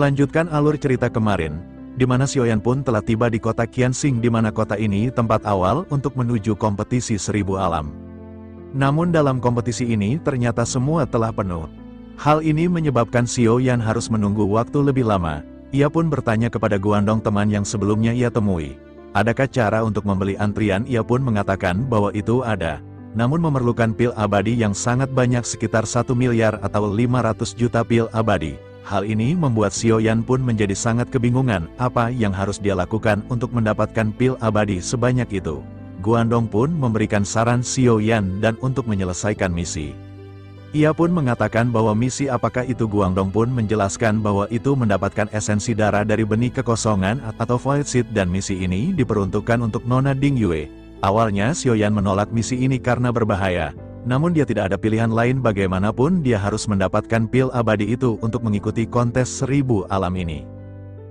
Melanjutkan alur cerita kemarin, di mana Xiaoyan pun telah tiba di kota Qianxing, di mana kota ini tempat awal untuk menuju kompetisi 1000 alam. Namun dalam kompetisi ini ternyata semua telah penuh. Hal ini menyebabkan Xiaoyan harus menunggu waktu lebih lama. Ia pun bertanya kepada Guandong, teman yang sebelumnya ia temui. Adakah cara untuk membeli antrian? Ia pun mengatakan bahwa itu ada. Namun memerlukan pil abadi yang sangat banyak, sekitar 1 miliar atau 500 juta pil abadi. Hal ini membuat Xiaoyan pun menjadi sangat kebingungan apa yang harus dia lakukan untuk mendapatkan pil abadi sebanyak itu. Guandong pun memberikan saran Xiaoyan dan untuk menyelesaikan misi. Ia pun mengatakan bahwa misi apakah itu? Guandong pun menjelaskan bahwa itu mendapatkan esensi darah dari benih kekosongan atau Void Seed, dan misi ini diperuntukkan untuk Nona Ding Yue. Awalnya Xiaoyan menolak misi ini karena berbahaya. Namun dia tidak ada pilihan lain, bagaimanapun dia harus mendapatkan pil abadi itu untuk mengikuti kontes 1000 alam ini.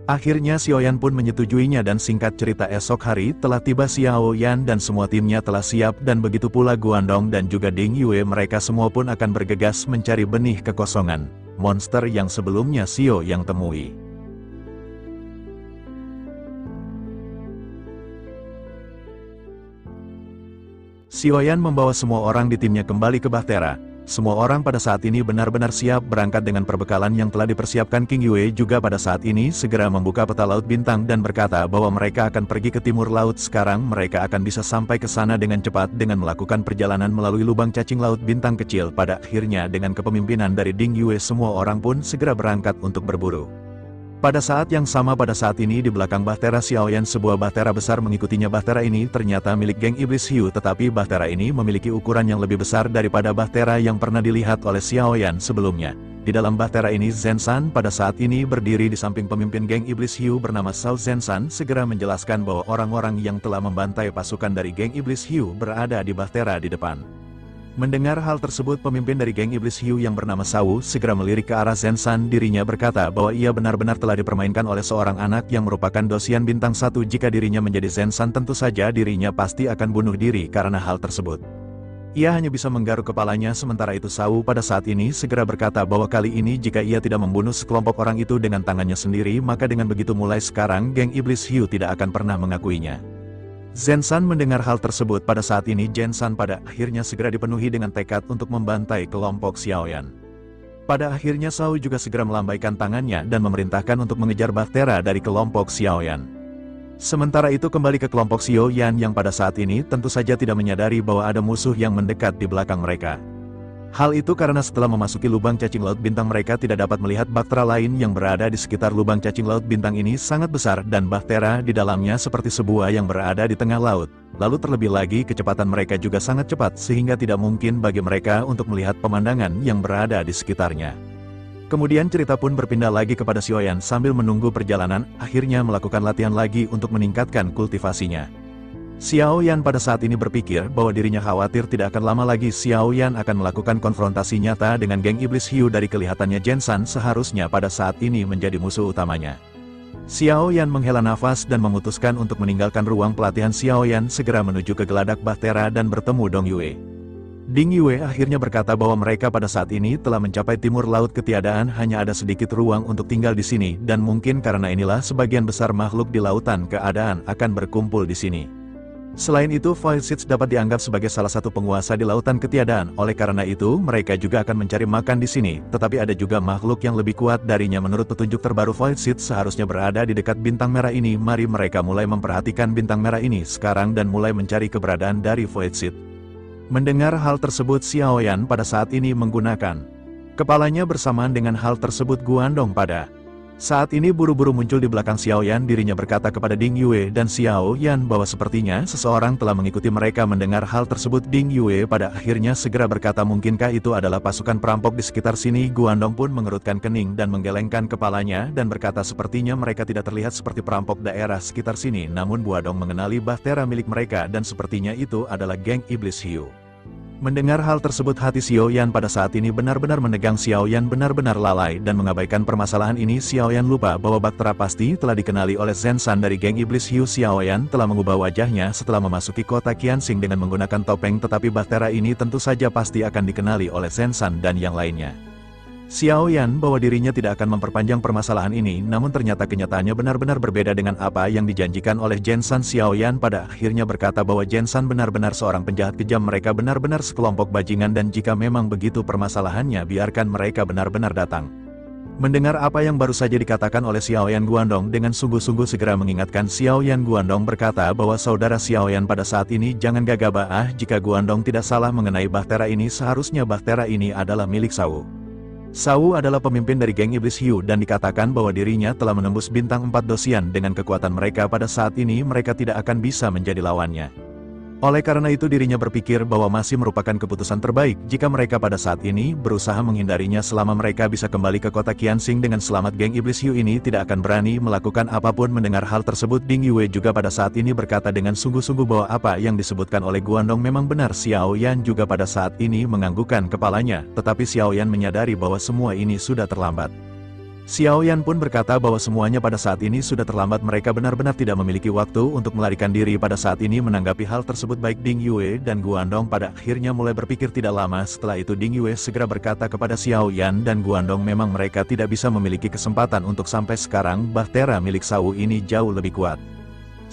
Akhirnya Xiaoyan pun menyetujuinya, dan singkat cerita esok hari telah tiba. Xiaoyan dan semua timnya telah siap, dan begitu pula Guandong dan juga Ding Yue. Mereka semua pun akan bergegas mencari benih kekosongan, monster yang sebelumnya Xiaoyan temui. Xiaoyan membawa semua orang di timnya kembali ke Bahtera. Semua orang pada saat ini benar-benar siap berangkat dengan perbekalan yang telah dipersiapkan. King Yue juga pada saat ini segera membuka peta laut bintang dan berkata bahwa mereka akan pergi ke timur laut. Sekarang mereka akan bisa sampai ke sana dengan cepat dengan melakukan perjalanan melalui lubang cacing laut bintang kecil. Pada akhirnya dengan kepemimpinan dari Ding Yue, semua orang pun segera berangkat untuk berburu. Pada saat yang sama pada saat ini di belakang Bahtera Xiaoyan, sebuah bahtera besar mengikutinya. Bahtera ini ternyata milik geng Iblis Hiu, tetapi bahtera ini memiliki ukuran yang lebih besar daripada bahtera yang pernah dilihat oleh Xiaoyan sebelumnya. Di dalam bahtera ini Zenshan pada saat ini berdiri di samping pemimpin geng Iblis Hiu bernama Shao. Zenshan segera menjelaskan bahwa orang-orang yang telah membantai pasukan dari geng Iblis Hiu berada di bahtera di depan. Mendengar hal tersebut, pemimpin dari geng Iblis Hiu yang bernama Shao segera melirik ke arah Zenshan. Dirinya berkata bahwa ia benar-benar telah dipermainkan oleh seorang anak yang merupakan dosian bintang 1. Jika dirinya menjadi Zenshan, tentu saja dirinya pasti akan bunuh diri karena hal tersebut. Ia hanya bisa menggaruk kepalanya. Sementara itu Shao pada saat ini segera berkata bahwa kali ini jika ia tidak membunuh sekelompok orang itu dengan tangannya sendiri, maka dengan begitu mulai sekarang geng Iblis Hiu tidak akan pernah mengakuinya. Zenshan mendengar hal tersebut. Pada saat ini Zenshan pada akhirnya segera dipenuhi dengan tekad untuk membantai kelompok Xiaoyan. Pada akhirnya Shao juga segera melambaikan tangannya dan memerintahkan untuk mengejar bahtera dari kelompok Xiaoyan. Sementara itu kembali ke kelompok Xiaoyan yang pada saat ini tentu saja tidak menyadari bahwa ada musuh yang mendekat di belakang mereka. Hal itu karena setelah memasuki lubang cacing laut bintang, mereka tidak dapat melihat bahtera lain yang berada di sekitar lubang cacing laut bintang ini sangat besar, dan bahtera di dalamnya seperti sebuah yang berada di tengah laut. Lalu terlebih lagi kecepatan mereka juga sangat cepat sehingga tidak mungkin bagi mereka untuk melihat pemandangan yang berada di sekitarnya. Kemudian cerita pun berpindah lagi kepada Xiaoyan. Sambil menunggu perjalanan, akhirnya melakukan latihan lagi untuk meningkatkan kultivasinya. Xiaoyan pada saat ini berpikir bahwa dirinya khawatir tidak akan lama lagi Xiaoyan akan melakukan konfrontasi nyata dengan geng Iblis Hiu. Dari kelihatannya Zenshan seharusnya pada saat ini menjadi musuh utamanya. Xiaoyan menghela nafas dan memutuskan untuk meninggalkan ruang pelatihan. Xiaoyan segera menuju ke geladak bahtera dan bertemu Dong Yue. Ding Yue akhirnya berkata bahwa mereka pada saat ini telah mencapai timur laut ketiadaan, hanya ada sedikit ruang untuk tinggal di sini, dan mungkin karena inilah sebagian besar makhluk di lautan keadaan akan berkumpul di sini. Selain itu, Void Seeds dapat dianggap sebagai salah satu penguasa di lautan ketiadaan, oleh karena itu mereka juga akan mencari makan di sini. Tetapi ada juga makhluk yang lebih kuat darinya. Menurut petunjuk terbaru, Void Seeds seharusnya berada di dekat bintang merah ini. Mari mereka mulai memperhatikan bintang merah ini sekarang dan mulai mencari keberadaan dari Void Seed. Mendengar hal tersebut, Xiaoyan pada saat ini menggunakan kepalanya. Bersamaan dengan hal tersebut, Guandong pada saat ini buru-buru muncul di belakang Xiaoyan. Dirinya berkata kepada Ding Yue dan Xiaoyan bahwa sepertinya seseorang telah mengikuti mereka. Mendengar hal tersebut, Ding Yue pada akhirnya segera berkata, mungkinkah itu adalah pasukan perampok di sekitar sini? Guandong pun mengerutkan kening dan menggelengkan kepalanya dan berkata sepertinya mereka tidak terlihat seperti perampok daerah sekitar sini. Namun Guandong mengenali bahtera milik mereka dan sepertinya itu adalah geng Iblis Hiu. Mendengar hal tersebut, hati Xiaoyan pada saat ini benar-benar menegang. Xiaoyan benar-benar lalai dan mengabaikan permasalahan ini. Xiaoyan lupa bahwa bahtera pasti telah dikenali oleh Zenshan dari geng Iblis Hiu. Xiaoyan telah mengubah wajahnya setelah memasuki kota Qianxing dengan menggunakan topeng, tetapi bahtera ini tentu saja pasti akan dikenali oleh Zenshan dan yang lainnya. Xiao Yan bahwa dirinya tidak akan memperpanjang permasalahan ini, namun ternyata kenyataannya benar-benar berbeda dengan apa yang dijanjikan oleh Jensan. Xiao Yan pada akhirnya berkata bahwa Jensan benar-benar seorang penjahat kejam, mereka benar-benar sekelompok bajingan dan jika memang begitu permasalahannya biarkan mereka benar-benar datang. Mendengar apa yang baru saja dikatakan oleh Xiao Yan, Guandong dengan sungguh-sungguh segera mengingatkan Xiao Yan. Guandong berkata bahwa saudara Xiao Yan pada saat ini jangan gegabah, jika Guandong tidak salah mengenai bahtera ini, seharusnya bahtera ini adalah milik Sawu. Sawu adalah pemimpin dari geng Iblis Hiu dan dikatakan bahwa dirinya telah menembus bintang 4 dosian. Dengan kekuatan mereka pada saat ini mereka tidak akan bisa menjadi lawannya. Oleh karena itu dirinya berpikir bahwa masih merupakan keputusan terbaik jika mereka pada saat ini berusaha menghindarinya selama mereka bisa kembali ke kota Qianxing dengan selamat. Geng Iblis Hiu ini tidak akan berani melakukan apapun. Mendengar hal tersebut, Ding Yue juga pada saat ini berkata dengan sungguh-sungguh bahwa apa yang disebutkan oleh Guandong memang benar. Xiao Yan juga pada saat ini menganggukkan kepalanya, tetapi Xiao Yan menyadari bahwa semua ini sudah terlambat. Xiao Yan pun berkata bahwa semuanya pada saat ini sudah terlambat, mereka benar-benar tidak memiliki waktu untuk melarikan diri pada saat ini. Menanggapi hal tersebut baik Ding Yue dan Guandong pada akhirnya mulai berpikir. Tidak lama setelah itu Ding Yue segera berkata kepada Xiao Yan dan Guandong memang mereka tidak bisa memiliki kesempatan untuk sampai sekarang bahtera milik Sawu ini jauh lebih kuat.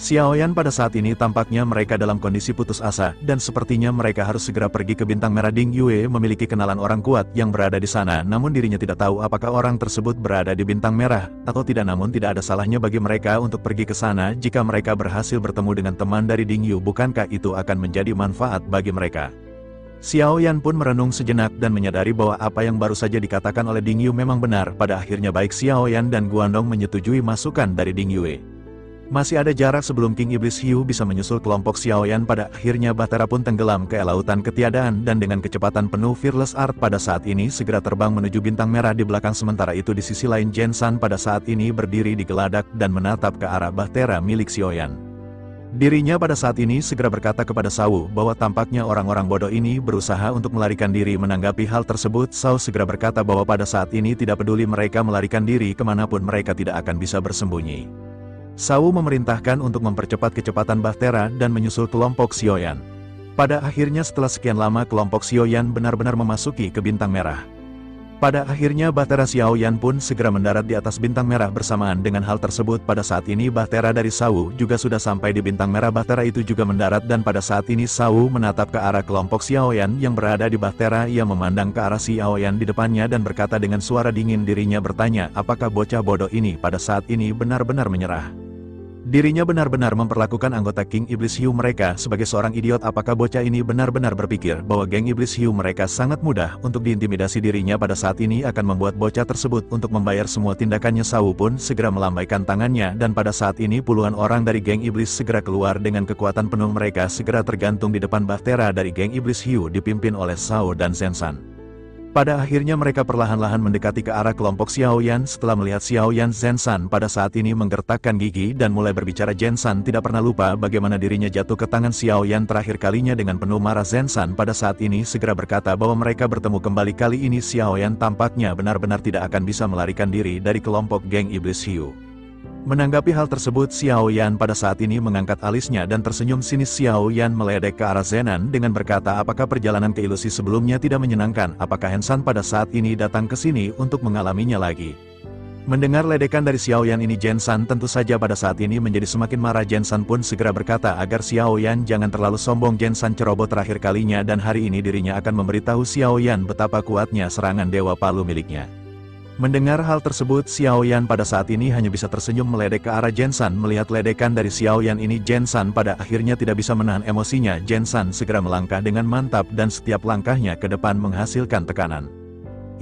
Xiao Yan pada saat ini tampaknya mereka dalam kondisi putus asa, dan sepertinya mereka harus segera pergi ke Bintang Merah. Ding Yue memiliki kenalan orang kuat yang berada di sana, namun dirinya tidak tahu apakah orang tersebut berada di Bintang Merah atau tidak. Namun tidak ada salahnya bagi mereka untuk pergi ke sana jika mereka berhasil bertemu dengan teman dari Ding Yu. Bukankah itu akan menjadi manfaat bagi mereka? Xiao Yan pun merenung sejenak dan menyadari bahwa apa yang baru saja dikatakan oleh Ding Yu memang benar. Pada akhirnya baik Xiao Yan dan Guandong menyetujui masukan dari Ding Yue. Masih ada jarak sebelum King Iblis Hiu bisa menyusul kelompok Xiao Yan. Pada akhirnya bahtera pun tenggelam ke lautan ketiadaan dan dengan kecepatan penuh Fearless Art pada saat ini segera terbang menuju Bintang Merah di belakang. Sementara itu di sisi lain Jensan pada saat ini berdiri di geladak dan menatap ke arah bahtera milik Xiao Yan. Dirinya pada saat ini segera berkata kepada Sawu bahwa tampaknya orang-orang bodoh ini berusaha untuk melarikan diri. Menanggapi hal tersebut, Sawu segera berkata bahwa pada saat ini tidak peduli mereka melarikan diri kemanapun, mereka tidak akan bisa bersembunyi. Sawu memerintahkan untuk mempercepat kecepatan bahtera dan menyusul kelompok Xiao Yan. Pada akhirnya setelah sekian lama kelompok Xiao Yan benar-benar memasuki ke Bintang Merah. Pada akhirnya bahtera Xiao Yan pun segera mendarat di atas Bintang Merah. Bersamaan dengan hal tersebut pada saat ini bahtera dari Sawu juga sudah sampai di Bintang Merah. Bahtera itu juga mendarat dan pada saat ini Sawu menatap ke arah kelompok Xiao Yan yang berada di bahtera. Ia memandang ke arah Xiao Yan di depannya dan berkata dengan suara dingin. Dirinya bertanya apakah bocah bodoh ini pada saat ini benar-benar menyerah. Dirinya benar-benar memperlakukan anggota King Iblis Hiu mereka sebagai seorang idiot. Apakah bocah ini benar-benar berpikir bahwa geng Iblis Hiu mereka sangat mudah untuk diintimidasi? Dirinya pada saat ini akan membuat bocah tersebut untuk membayar semua tindakannya. Sawu pun segera melambaikan tangannya dan pada saat ini puluhan orang dari geng Iblis segera keluar dengan kekuatan penuh. Mereka segera tergantung di depan bahtera dari geng Iblis Hiu dipimpin oleh Sawu dan Zensan. Pada akhirnya mereka perlahan-lahan mendekati ke arah kelompok Xiao Yan. Setelah melihat Xiao Yan, Zensan pada saat ini menggertakkan gigi dan mulai berbicara. Zensan tidak pernah lupa bagaimana dirinya jatuh ke tangan Xiao Yan terakhir kalinya. Dengan penuh marah Zensan pada saat ini segera berkata bahwa mereka bertemu kembali. Kali ini Xiao Yan tampaknya benar-benar tidak akan bisa melarikan diri dari kelompok geng Iblis Hiu. Menanggapi hal tersebut, Xiao Yan pada saat ini mengangkat alisnya dan tersenyum sinis. Xiao Yan meledek ke arah Zenan dengan berkata apakah perjalanan ke ilusi sebelumnya tidak menyenangkan? Apakah Hensan pada saat ini datang ke sini untuk mengalaminya lagi? Mendengar ledekan dari Xiao Yan ini, Jensan tentu saja pada saat ini menjadi semakin marah. Jensan pun segera berkata agar Xiao Yan jangan terlalu sombong. Jensan ceroboh terakhir kalinya dan hari ini dirinya akan memberitahu Xiao Yan betapa kuatnya serangan Dewa Palu miliknya. Mendengar hal tersebut, Xiao Yan pada saat ini hanya bisa tersenyum meledek ke arah Jensan. Melihat ledekan dari Xiao Yan ini, Jensan pada akhirnya tidak bisa menahan emosinya. Jensan segera melangkah dengan mantap dan setiap langkahnya ke depan menghasilkan tekanan.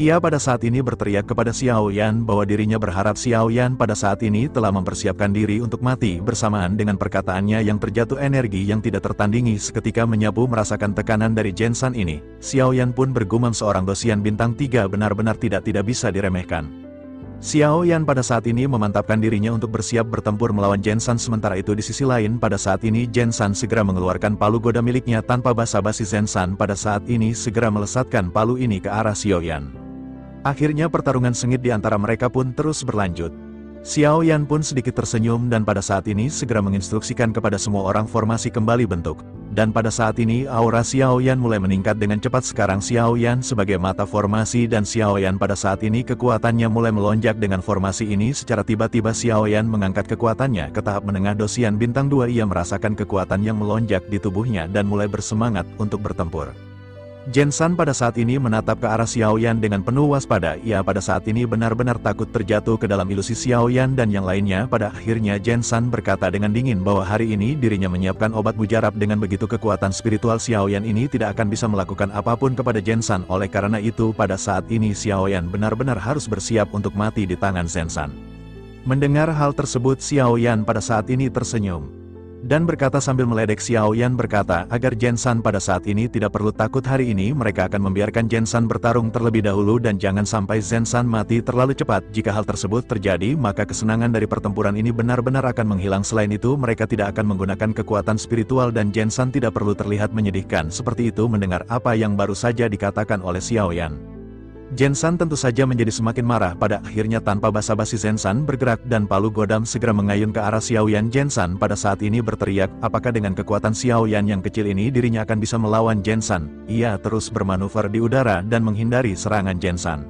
Ia pada saat ini berteriak kepada Xiao Yan bahwa dirinya berharap Xiao Yan pada saat ini telah mempersiapkan diri untuk mati. Bersamaan dengan perkataannya yang terjatuh energi yang tidak tertandingi seketika menyapu merasakan tekanan dari Jensan ini. Xiao Yan pun bergumam seorang dosian bintang 3 benar-benar tidak bisa diremehkan. Xiao Yan pada saat ini memantapkan dirinya untuk bersiap bertempur melawan Jensan. Sementara itu di sisi lain pada saat ini Jensan segera mengeluarkan palu goda miliknya. Tanpa basa-basi Jensan pada saat ini segera melesatkan palu ini ke arah Xiao Yan. Akhirnya pertarungan sengit di antara mereka pun terus berlanjut. Xiao Yan pun sedikit tersenyum dan pada saat ini segera menginstruksikan kepada semua orang formasi kembali bentuk. Dan pada saat ini aura Xiao Yan mulai meningkat dengan cepat. Sekarang Xiao Yan sebagai mata formasi dan Xiao Yan pada saat ini kekuatannya mulai melonjak dengan formasi ini. Secara tiba-tiba Xiao Yan mengangkat kekuatannya ke tahap menengah dosian bintang 2. Ia merasakan kekuatan yang melonjak di tubuhnya dan mulai bersemangat untuk bertempur. Jensan pada saat ini menatap ke arah Xiao Yan dengan penuh waspada. Ia pada saat ini benar-benar takut terjatuh ke dalam ilusi Xiao Yan dan yang lainnya. Pada akhirnya Jensan berkata dengan dingin bahwa hari ini dirinya menyiapkan obat mujarab. Dengan begitu kekuatan spiritual Xiao Yan ini tidak akan bisa melakukan apapun kepada Jensan. Oleh karena itu pada saat ini Xiao Yan benar-benar harus bersiap untuk mati di tangan Jensan. Mendengar hal tersebut Xiao Yan pada saat ini tersenyum dan berkata sambil meledek. Xiao Yan berkata agar Jensan pada saat ini tidak perlu takut. Hari ini mereka akan membiarkan Jensan bertarung terlebih dahulu dan jangan sampai Jensan mati terlalu cepat. Jika hal tersebut terjadi maka kesenangan dari pertempuran ini benar-benar akan menghilang. Selain itu mereka tidak akan menggunakan kekuatan spiritual dan Jensan tidak perlu terlihat menyedihkan seperti itu. Mendengar apa yang baru saja dikatakan oleh Xiao Yan, Jensan tentu saja menjadi semakin marah. Pada akhirnya tanpa basa-basi Jensan bergerak dan palu godam segera mengayun ke arah Xiao Yan. Jensan pada saat ini berteriak, apakah dengan kekuatan Xiao Yan yang kecil ini dirinya akan bisa melawan Jensan? Ia terus bermanuver di udara dan menghindari serangan Jensan.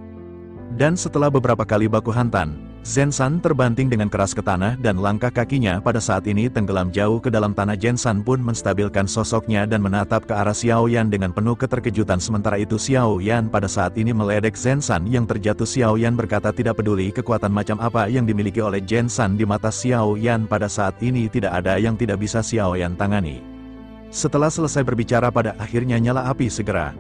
Dan setelah beberapa kali baku hantam, Jensan terbanting dengan keras ke tanah dan langkah kakinya pada saat ini tenggelam jauh ke dalam tanah. Jensan pun menstabilkan sosoknya dan menatap ke arah Xiao Yan dengan penuh keterkejutan. Sementara itu Xiao Yan pada saat ini meledek Jensan yang terjatuh. Xiao Yan berkata tidak peduli kekuatan macam apa yang dimiliki oleh Jensan, di mata Xiao Yan pada saat ini tidak ada yang tidak bisa Xiao Yan tangani. Setelah selesai berbicara pada akhirnya nyala api segera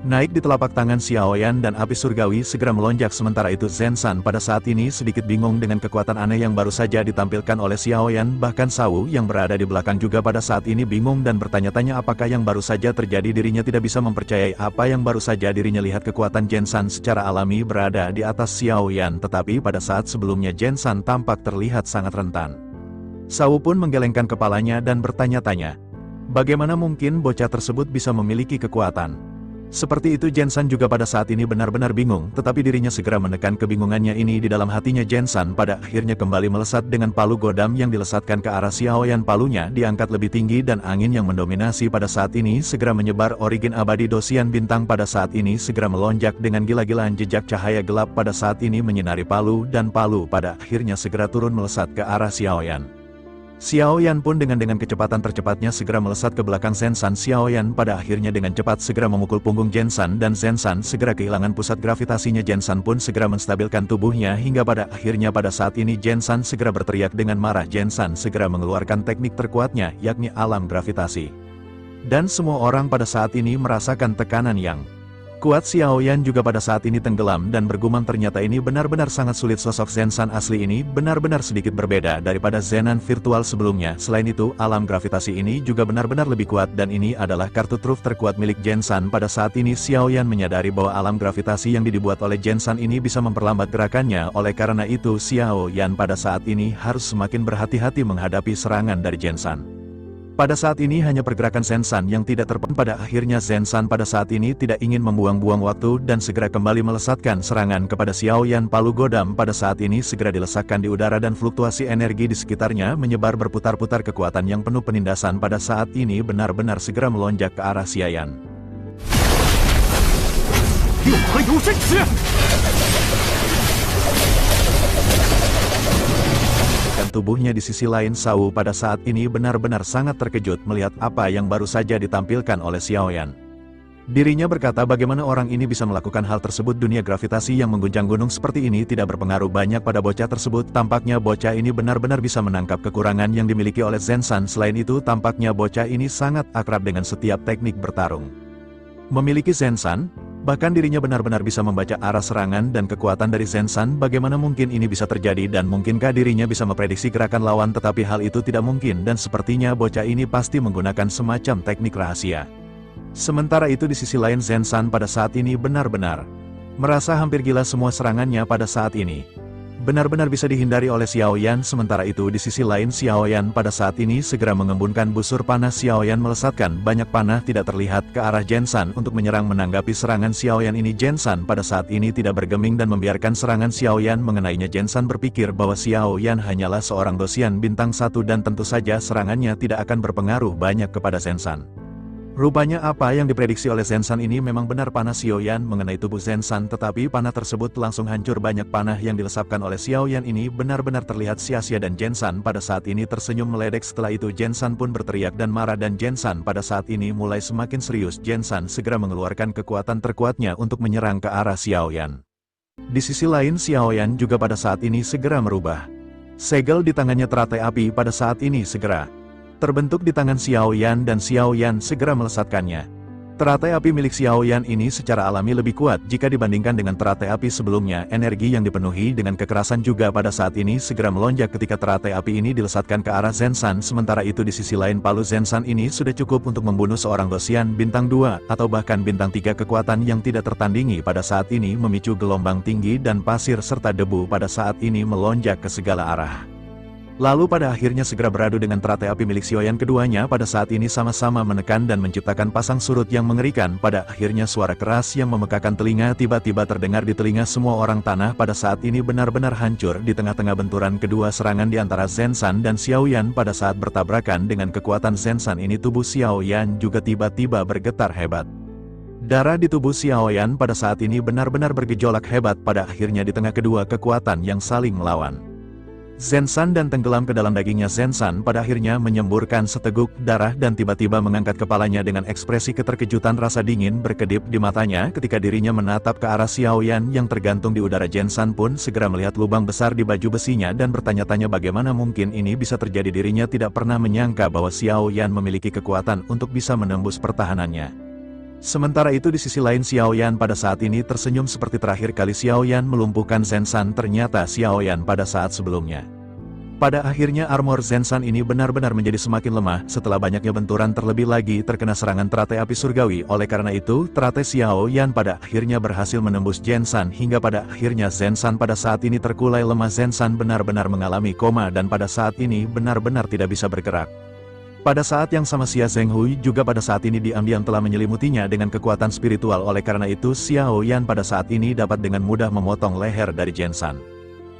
naik di telapak tangan Xiao Yan dan api surgawi segera melonjak. Sementara itu Jensan pada saat ini sedikit bingung dengan kekuatan aneh yang baru saja ditampilkan oleh Xiao Yan. Bahkan Sawu yang berada di belakang juga pada saat ini bingung dan bertanya-tanya apakah yang baru saja terjadi. Dirinya tidak bisa mempercayai apa yang baru saja dirinya lihat. Kekuatan Jensan secara alami berada di atas Xiao Yan, tetapi pada saat sebelumnya Jensan tampak terlihat sangat rentan. Sawu pun menggelengkan kepalanya dan bertanya-tanya, bagaimana mungkin bocah tersebut bisa memiliki kekuatan seperti itu. Jensan juga pada saat ini benar-benar bingung, tetapi dirinya segera menekan kebingungannya ini di dalam hatinya. Jensan pada akhirnya kembali melesat dengan palu godam yang dilesatkan ke arah Xiao Yan. Palunya diangkat lebih tinggi dan angin yang mendominasi pada saat ini segera menyebar. Origin abadi dosian bintang pada saat ini segera melonjak dengan gila-gilaan. Jejak cahaya gelap pada saat ini menyinari palu dan palu pada akhirnya segera turun melesat ke arah Xiao Yan. Xiao Yan pun dengan kecepatan tercepatnya segera melesat ke belakang Jensan. Xiao Yan pada akhirnya dengan cepat segera memukul punggung Jensan dan Jensan segera kehilangan pusat gravitasinya. Jensan pun segera menstabilkan tubuhnya hingga pada akhirnya pada saat ini Jensan segera berteriak dengan marah. Jensan segera mengeluarkan teknik terkuatnya yakni alam gravitasi. Dan semua orang pada saat ini merasakan tekanan yang kuat. Xiao Yan juga pada saat ini tenggelam dan bergumam ternyata ini benar-benar sangat sulit. Sosok Jensan asli ini benar-benar sedikit berbeda daripada Zenan virtual sebelumnya. Selain itu alam gravitasi ini juga benar-benar lebih kuat dan ini adalah kartu truf terkuat milik Jensan. Pada saat ini Xiao Yan menyadari bahwa alam gravitasi yang dibuat oleh Jensan ini bisa memperlambat gerakannya. Oleh karena itu Xiao Yan pada saat ini harus semakin berhati-hati menghadapi serangan dari Jensan. Pada saat ini hanya pergerakan Jensan yang tidak terpendam. Pada akhirnya Jensan pada saat ini tidak ingin membuang-buang waktu dan segera kembali melesatkan serangan kepada Xiao Yan. Palu godam pada saat ini segera dilesakkan di udara dan fluktuasi energi di sekitarnya menyebar berputar-putar. Kekuatan yang penuh penindasan pada saat ini benar-benar segera melonjak ke arah Xiao Yan. Tubuhnya di sisi lain Sawu pada saat ini benar-benar sangat terkejut melihat apa yang baru saja ditampilkan oleh Xiao Yan. Dirinya berkata bagaimana orang ini bisa melakukan hal tersebut. Dunia gravitasi yang mengguncang gunung seperti ini tidak berpengaruh banyak pada bocah tersebut. Tampaknya bocah ini benar-benar bisa menangkap kekurangan yang dimiliki oleh Jensan. Selain itu tampaknya bocah ini sangat akrab dengan setiap teknik bertarung memiliki Jensan. Bahkan dirinya benar-benar bisa membaca arah serangan dan kekuatan dari Jensan. Bagaimana mungkin ini bisa terjadi dan mungkinkah dirinya bisa memprediksi gerakan lawan? Tetapi hal itu tidak mungkin dan sepertinya bocah ini pasti menggunakan semacam teknik rahasia. Sementara itu di sisi lain Jensan pada saat ini benar-benar merasa hampir gila semua serangannya pada saat ini. benar-benar bisa dihindari oleh Xiao Yan. Sementara itu di sisi lain Xiao Yan pada saat ini segera mengembunkan busur panah. Xiao Yan melesatkan banyak panah tidak terlihat ke arah Jensan untuk menyerang. Menanggapi serangan Xiao Yan ini, Jensan pada saat ini tidak bergeming dan membiarkan serangan Xiao Yan mengenainya. Jensan berpikir bahwa Xiao Yan hanyalah seorang dosian bintang 1 dan tentu saja serangannya tidak akan berpengaruh banyak kepada Jensan. Rupanya apa yang diprediksi oleh Jensan ini memang benar. Panah Xiao Yan mengenai tubuh Jensan, tetapi panah tersebut langsung hancur. Banyak panah yang dilesapkan oleh Xiao Yan ini benar-benar terlihat sia-sia dan Jensan pada saat ini tersenyum meledek. Setelah itu Jensan pun berteriak dan marah dan Jensan pada saat ini mulai semakin serius. Jensan segera mengeluarkan kekuatan terkuatnya untuk menyerang ke arah Xiao Yan. Di sisi lain Xiao Yan juga pada saat ini segera merubah. Segel di tangannya teratai api pada saat ini segera terbentuk di tangan Xiao Yan dan Xiao Yan segera melesatkannya. Teratai api milik Xiao Yan ini secara alami lebih kuat jika dibandingkan dengan teratai api sebelumnya. Energi yang dipenuhi dengan kekerasan juga pada saat ini segera melonjak ketika teratai api ini dilesatkan ke arah Jensan. Sementara itu di sisi lain palu Jensan ini sudah cukup untuk membunuh seorang dosian bintang 2 atau bahkan bintang 3. Kekuatan yang tidak tertandingi pada saat ini memicu gelombang tinggi dan pasir serta debu pada saat ini melonjak ke segala arah. Lalu pada akhirnya segera beradu dengan teratai api milik Xiao Yan. Keduanya pada saat ini sama-sama menekan dan menciptakan pasang surut yang mengerikan. Pada akhirnya suara keras yang memekakan telinga tiba-tiba terdengar di telinga semua orang. Tanah pada saat ini benar-benar hancur di tengah-tengah benturan kedua serangan di antara Jensan dan Xiao Yan. Pada saat bertabrakan dengan kekuatan Jensan ini, tubuh Xiao Yan juga tiba-tiba bergetar hebat. Darah di tubuh Xiao Yan pada saat ini benar-benar bergejolak hebat. Pada akhirnya di tengah kedua kekuatan yang saling melawan, Jensan dan tenggelam ke dalam dagingnya. Jensan pada akhirnya menyemburkan seteguk darah dan tiba-tiba mengangkat kepalanya dengan ekspresi keterkejutan. Rasa dingin berkedip di matanya ketika dirinya menatap ke arah Xiao Yan yang tergantung di udara. Jensan pun segera melihat lubang besar di baju besinya dan bertanya-tanya bagaimana mungkin ini bisa terjadi. Dirinya tidak pernah menyangka bahwa Xiao Yan memiliki kekuatan untuk bisa menembus pertahanannya. Sementara itu di sisi lain Xiao Yan pada saat ini tersenyum seperti terakhir kali Xiao Yan melumpuhkan Jensan. Ternyata Xiao Yan pada saat sebelumnya. Pada akhirnya armor Jensan ini benar-benar menjadi semakin lemah setelah banyaknya benturan, terlebih lagi terkena serangan teratai api surgawi. Oleh karena itu teratai Xiao Yan pada akhirnya berhasil menembus Jensan hingga pada akhirnya Jensan pada saat ini terkulai lemah. Jensan benar-benar mengalami koma dan pada saat ini benar-benar tidak bisa bergerak. Pada saat yang sama Xia Zhenghui juga pada saat ini diam-diam telah menyelimutinya dengan kekuatan spiritual. Oleh karena itu Xiao Yan pada saat ini dapat dengan mudah memotong leher dari Jensan.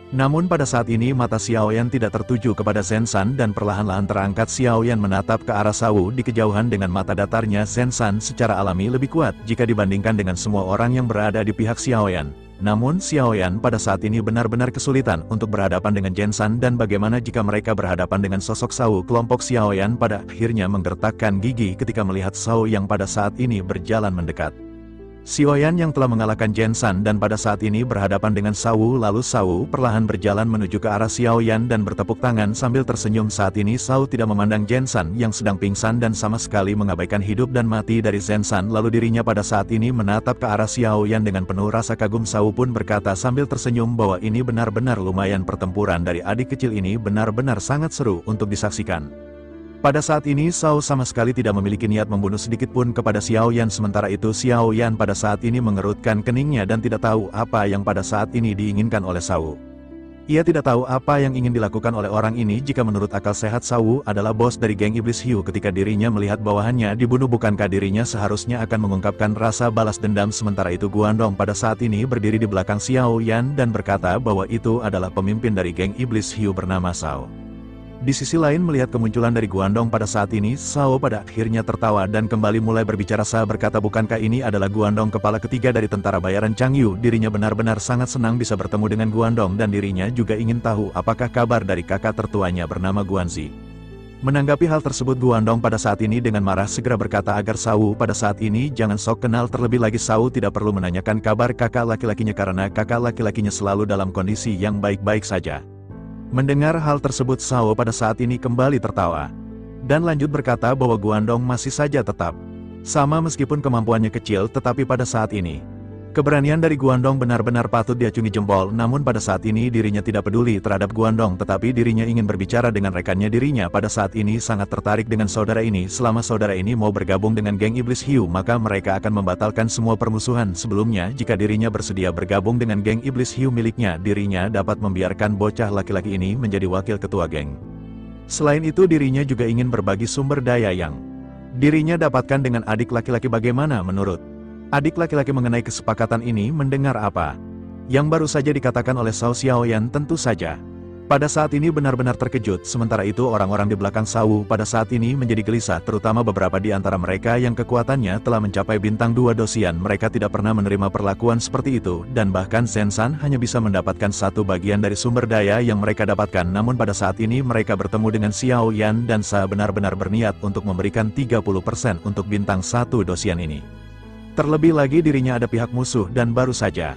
Namun pada saat ini mata Xiao Yan tidak tertuju kepada Jensan dan perlahan-lahan terangkat. Xiao Yan menatap ke arah Sawu di kejauhan dengan mata datarnya. Jensan secara alami lebih kuat jika dibandingkan dengan semua orang yang berada di pihak Xiao Yan. Namun Xiao Yan pada saat ini benar-benar kesulitan untuk berhadapan dengan Jensan. Dan bagaimana jika mereka berhadapan dengan sosok Sawu? Kelompok Xiao Yan pada akhirnya menggertakkan gigi ketika melihat Sawu yang pada saat ini berjalan mendekat. Xiao Yan yang telah mengalahkan Jensan dan pada saat ini berhadapan dengan Sawu. Lalu Sawu perlahan berjalan menuju ke arah Xiao Yan dan bertepuk tangan sambil tersenyum. Saat ini Sawu tidak memandang Jensan yang sedang pingsan dan sama sekali mengabaikan hidup dan mati dari Jensan. Lalu dirinya pada saat ini menatap ke arah Xiao Yan dengan penuh rasa kagum. Sawu pun berkata sambil tersenyum bahwa ini benar-benar lumayan. Pertempuran dari adik kecil ini benar-benar sangat seru untuk disaksikan. Pada saat ini Sawu sama sekali tidak memiliki niat membunuh sedikit pun kepada Xiao Yan. Sementara itu Xiao Yan pada saat ini mengerutkan keningnya dan tidak tahu apa yang pada saat ini diinginkan oleh Sawu. Ia tidak tahu apa yang ingin dilakukan oleh orang ini. Jika menurut akal sehat Sawu adalah bos dari geng iblis hiu, ketika dirinya melihat bawahannya dibunuh bukankah dirinya seharusnya akan mengungkapkan rasa balas dendam? Sementara itu Guandong pada saat ini berdiri di belakang Xiao Yan dan berkata bahwa itu adalah pemimpin dari geng iblis hiu bernama Sao. Di sisi lain melihat kemunculan dari Guandong pada saat ini, Sao pada akhirnya tertawa dan kembali mulai berbicara. Sao berkata bukankah ini adalah Guandong kepala ketiga dari tentara bayaran Changyu? Dirinya benar-benar sangat senang bisa bertemu dengan Guandong dan dirinya juga ingin tahu apakah kabar dari kakak tertuanya bernama Guanzi. Menanggapi hal tersebut Guandong pada saat ini dengan marah segera berkata agar Sao pada saat ini jangan sok kenal. Terlebih lagi Sao tidak perlu menanyakan kabar kakak laki-lakinya karena kakak laki-lakinya selalu dalam kondisi yang baik-baik saja. Mendengar hal tersebut Sao pada saat ini kembali tertawa dan lanjut berkata bahwa Guandong masih saja tetap sama meskipun kemampuannya kecil, tetapi pada saat ini Keberanian dari Guandong benar-benar patut diacungi jempol, namun pada saat ini dirinya tidak peduli terhadap Guandong, tetapi dirinya ingin berbicara dengan rekannya. Dirinya pada saat ini sangat tertarik dengan saudara ini. Selama saudara ini mau bergabung dengan geng Iblis Hiu, maka mereka akan membatalkan semua permusuhan sebelumnya. Jika dirinya bersedia bergabung dengan geng Iblis Hiu miliknya, dirinya dapat membiarkan bocah laki-laki ini menjadi wakil ketua geng. Selain itu dirinya juga ingin berbagi sumber daya yang dirinya dapatkan dengan adik laki-laki. Bagaimana menurut adik laki-laki mengenai kesepakatan ini? Mendengar apa yang baru saja dikatakan oleh Shao Xiaoyan, tentu saja pada saat ini benar-benar terkejut. Sementara itu orang-orang di belakang Shao pada saat ini menjadi gelisah, terutama beberapa di antara mereka yang kekuatannya telah mencapai bintang 2 dosian. Mereka tidak pernah menerima perlakuan seperti itu, dan bahkan Zensan hanya bisa mendapatkan satu bagian dari sumber daya yang mereka dapatkan. Namun pada saat ini mereka bertemu dengan Xiaoyan dan Sa benar-benar berniat untuk memberikan 30% untuk bintang 1 dosian ini. Terlebih lagi dirinya ada pihak musuh dan baru saja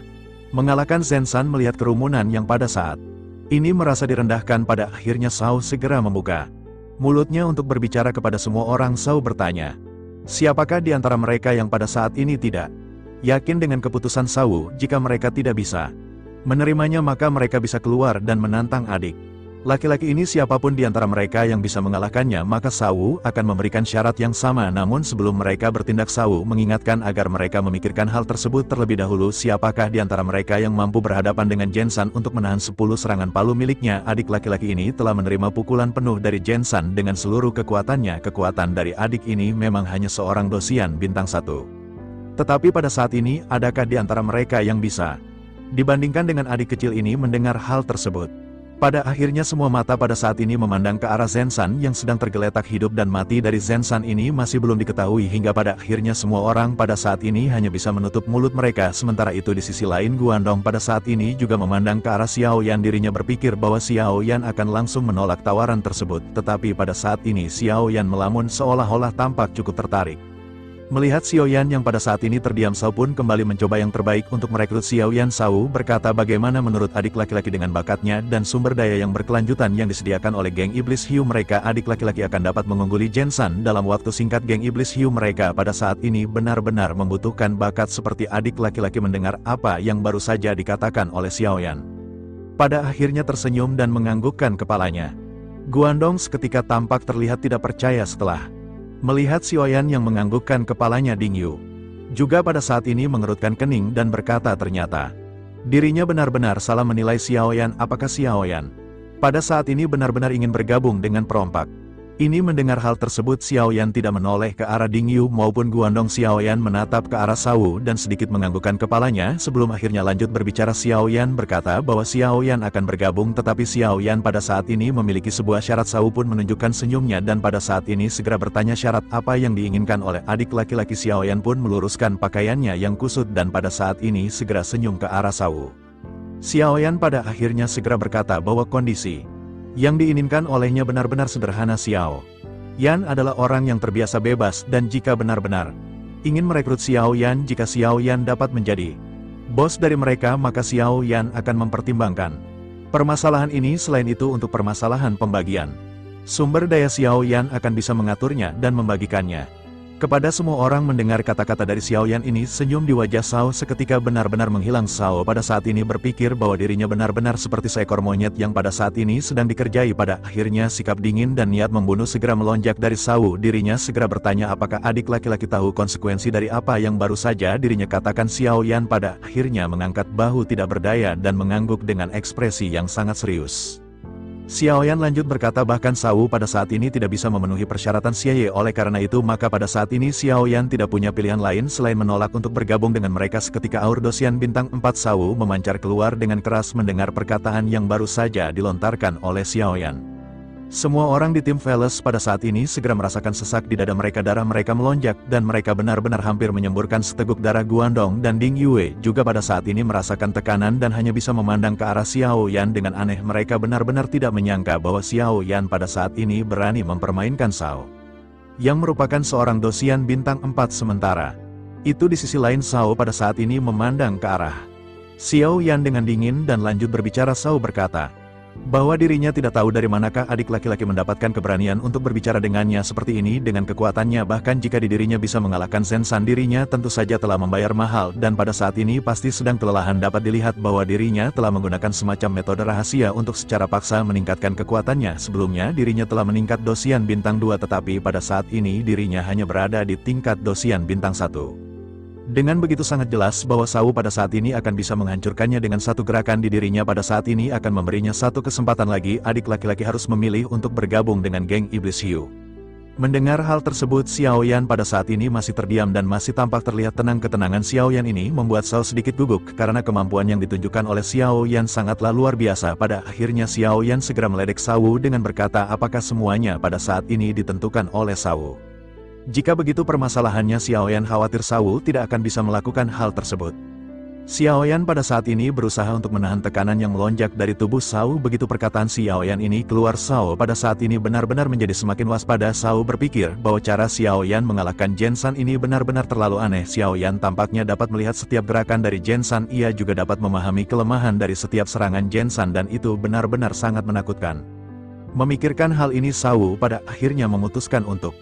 mengalahkan Zensan. Melihat kerumunan yang pada saat ini merasa direndahkan, pada akhirnya Shao segera membuka mulutnya untuk berbicara kepada semua orang. Shao bertanya, siapakah di antara mereka yang pada saat ini tidak yakin dengan keputusan Shao? Jika mereka tidak bisa menerimanya, maka mereka bisa keluar dan menantang adik laki-laki ini. Siapapun di antara mereka yang bisa mengalahkannya, maka Shao akan memberikan syarat yang sama. Namun sebelum mereka bertindak, Shao mengingatkan agar mereka memikirkan hal tersebut terlebih dahulu. Siapakah di antara mereka yang mampu berhadapan dengan Jensan untuk menahan 10 serangan palu miliknya? Adik laki-laki ini telah menerima pukulan penuh dari Jensan dengan seluruh kekuatannya. Kekuatan dari adik ini memang hanya seorang dosian bintang 1. Tetapi pada saat ini, adakah di antara mereka yang bisa dibandingkan dengan adik kecil ini? Mendengar hal tersebut, pada akhirnya semua mata pada saat ini memandang ke arah Zensan yang sedang tergeletak. Hidup dan mati dari Zensan ini masih belum diketahui, hingga pada akhirnya semua orang pada saat ini hanya bisa menutup mulut mereka. Sementara itu di sisi lain, Guandong pada saat ini juga memandang ke arah Xiaoyan. Dirinya berpikir bahwa Xiaoyan akan langsung menolak tawaran tersebut, tetapi pada saat ini Xiaoyan melamun seolah-olah tampak cukup tertarik. Melihat Xiaoyan yang pada saat ini terdiam, Shao pun kembali mencoba yang terbaik untuk merekrut Xiaoyan. Shao berkata, bagaimana menurut adik laki-laki dengan bakatnya dan sumber daya yang berkelanjutan yang disediakan oleh geng Iblis Hiu mereka, adik laki-laki akan dapat mengungguli Jensan dalam waktu singkat. Geng Iblis Hiu mereka pada saat ini benar-benar membutuhkan bakat seperti adik laki-laki. Mendengar apa yang baru saja dikatakan oleh Xiaoyan, pada akhirnya tersenyum dan menganggukkan kepalanya. Guandong seketika tampak terlihat tidak percaya setelah melihat Xiaoyan yang menganggukkan kepalanya. Ding Yu juga pada saat ini mengerutkan kening dan berkata ternyata dirinya benar-benar salah menilai Xiaoyan. Apakah Xiaoyan pada saat ini benar-benar ingin bergabung dengan perompak ini? Mendengar hal tersebut, Xiaoyan tidak menoleh ke arah Ding Yu maupun Guandong. Xiaoyan menatap ke arah Shao dan sedikit menganggukkan kepalanya sebelum akhirnya lanjut berbicara. Xiaoyan berkata bahwa Xiaoyan akan bergabung, tetapi Xiaoyan pada saat ini memiliki sebuah syarat. Shao pun menunjukkan senyumnya dan pada saat ini segera bertanya syarat apa yang diinginkan oleh adik laki-laki. Xiaoyan pun meluruskan pakaiannya yang kusut dan pada saat ini segera senyum ke arah Shao. Xiaoyan pada akhirnya segera berkata bahwa kondisi yang diinginkan olehnya benar-benar sederhana. Xiaoyan adalah orang yang terbiasa bebas dan jika benar-benar ingin merekrut Xiaoyan, jika Xiaoyan dapat menjadi bos dari mereka, maka Xiaoyan akan mempertimbangkan permasalahan ini. Selain itu, untuk permasalahan pembagian sumber daya, Xiaoyan akan bisa mengaturnya dan membagikannya kepada semua orang. Mendengar kata-kata dari Xiaoyan ini, senyum di wajah Shao seketika benar-benar menghilang. Shao pada saat ini berpikir bahwa dirinya benar-benar seperti seekor monyet yang pada saat ini sedang dikerjai. Pada akhirnya sikap dingin dan niat membunuh segera melonjak dari Shao. Dirinya segera bertanya apakah adik laki-laki tahu konsekuensi dari apa yang baru saja dirinya katakan. Xiaoyan pada akhirnya mengangkat bahu tidak berdaya dan mengangguk dengan ekspresi yang sangat serius. Xiaoyan lanjut berkata bahkan Shao pada saat ini tidak bisa memenuhi persyaratan Xiaoyan. Oleh karena itu maka pada saat ini Xiaoyan tidak punya pilihan lain selain menolak untuk bergabung dengan mereka. Seketika aur dosian bintang 4 Shao memancar keluar dengan keras mendengar perkataan yang baru saja dilontarkan oleh Xiaoyan. Semua orang di tim Veles pada saat ini segera merasakan sesak di dada mereka. Darah mereka melonjak dan mereka benar-benar hampir menyemburkan seteguk darah. Guandong dan Ding Yue juga pada saat ini merasakan tekanan dan hanya bisa memandang ke arah Xiaoyan dengan aneh. Mereka benar-benar tidak menyangka bahwa Xiaoyan pada saat ini berani mempermainkan Shao yang merupakan seorang dosian bintang 4. Sementara itu di sisi lain, Shao pada saat ini memandang ke arah Xiaoyan dengan dingin dan lanjut berbicara. Shao berkata, Bahwa dirinya tidak tahu dari manakah adik laki-laki mendapatkan keberanian untuk berbicara dengannya seperti ini dengan kekuatannya, bahkan jika dirinya bisa mengalahkan Zensan, dirinya tentu saja telah membayar mahal dan pada saat ini pasti sedang kelelahan. Dapat dilihat bahwa dirinya telah menggunakan semacam metode rahasia untuk secara paksa meningkatkan kekuatannya. Sebelumnya dirinya telah meningkat dosian bintang 2 tetapi pada saat ini dirinya hanya berada di tingkat dosian bintang 1. Dengan begitu sangat jelas bahwa Shao pada saat ini akan bisa menghancurkannya dengan satu gerakan di dirinya pada saat ini akan memberinya satu kesempatan lagi. Adik laki-laki harus memilih untuk bergabung dengan geng Iblis Hiu. Mendengar hal tersebut, Xiao Yan pada saat ini masih terdiam dan masih tampak terlihat tenang. Ketenangan Xiao Yan ini membuat Shao sedikit gugup karena kemampuan yang ditunjukkan oleh Xiao Yan sangatlah luar biasa. Pada akhirnya Xiao Yan segera meledek Shao dengan berkata, apakah semuanya pada saat ini ditentukan oleh Shao? Jika begitu permasalahannya, Xiao Yan khawatir Shao tidak akan bisa melakukan hal tersebut. Xiao Yan pada saat ini berusaha untuk menahan tekanan yang melonjak dari tubuh Shao. Begitu perkataan Xiao Yan ini keluar, Shao pada saat ini benar-benar menjadi semakin waspada. Shao berpikir bahwa cara Xiao Yan mengalahkan Jensan ini benar-benar terlalu aneh. Xiao Yan tampaknya dapat melihat setiap gerakan dari Jensan. Ia juga dapat memahami kelemahan dari setiap serangan Jensan dan itu benar-benar sangat menakutkan. Memikirkan hal ini, Shao pada akhirnya memutuskan untuk